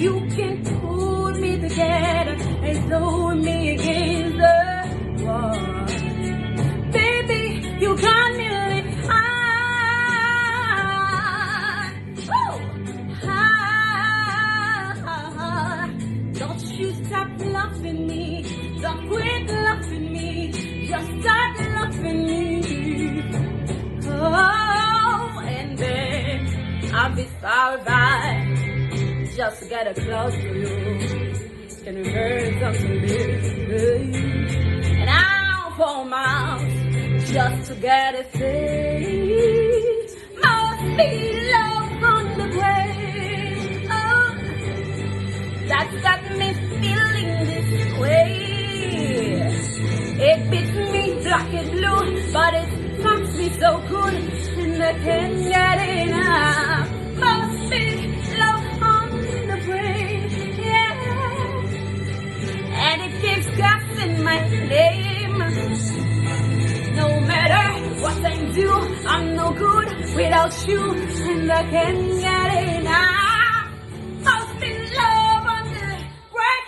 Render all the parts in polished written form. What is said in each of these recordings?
you can hold me together and throw me against the wall. Baby, you got me lit high. Oh, high. Don't you stop loving me. Don't quit loving me. Just start loving me. Oh, and then I'll be alright. Just get close to you. Can we burn something big? And I'll pour miles just to get a taste. Must be love on the way. Oh, that's got me feeling this way. It beats me black and blue, but it fucks me so good, and I can't get enough. Must be love on the brain, yeah. And it keeps gassing my name. No matter what I do, I'm no good without you, and I can't get enough. Must be love on the brain.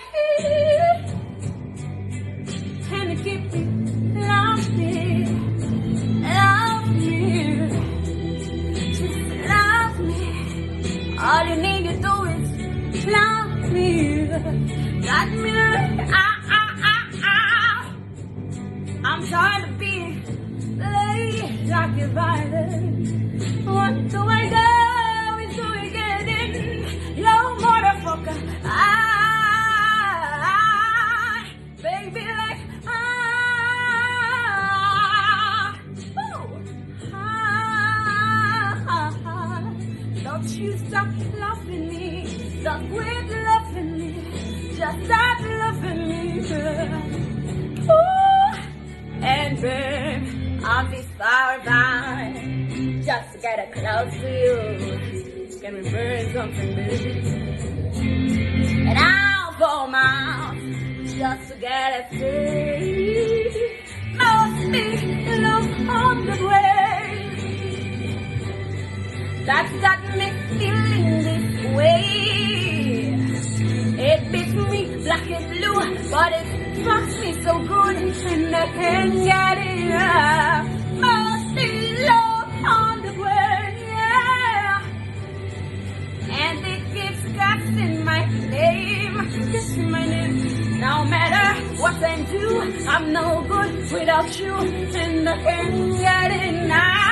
And it keeps me loving, love me, just love me. All you need to do is love me, got me. I'm tired of being laid like a violin. What do I do? Is do it getting yo motherfucker? Baby, like don't you stop loving me. Don't quit loving me. Just stop loving me. Ooh, and then I'll be alright. Just to get close to you. Can we burn something big? And I'll pour miles just to get a taste. Must be love on the way. That's got me feeling this way. It beats me black and blue, but it fucks me so good, and I can't get enough. Must be love on the way, yeah. And it keeps casting my name, kissing my name. No matter what I do, I'm no good without you, and I can't get enough.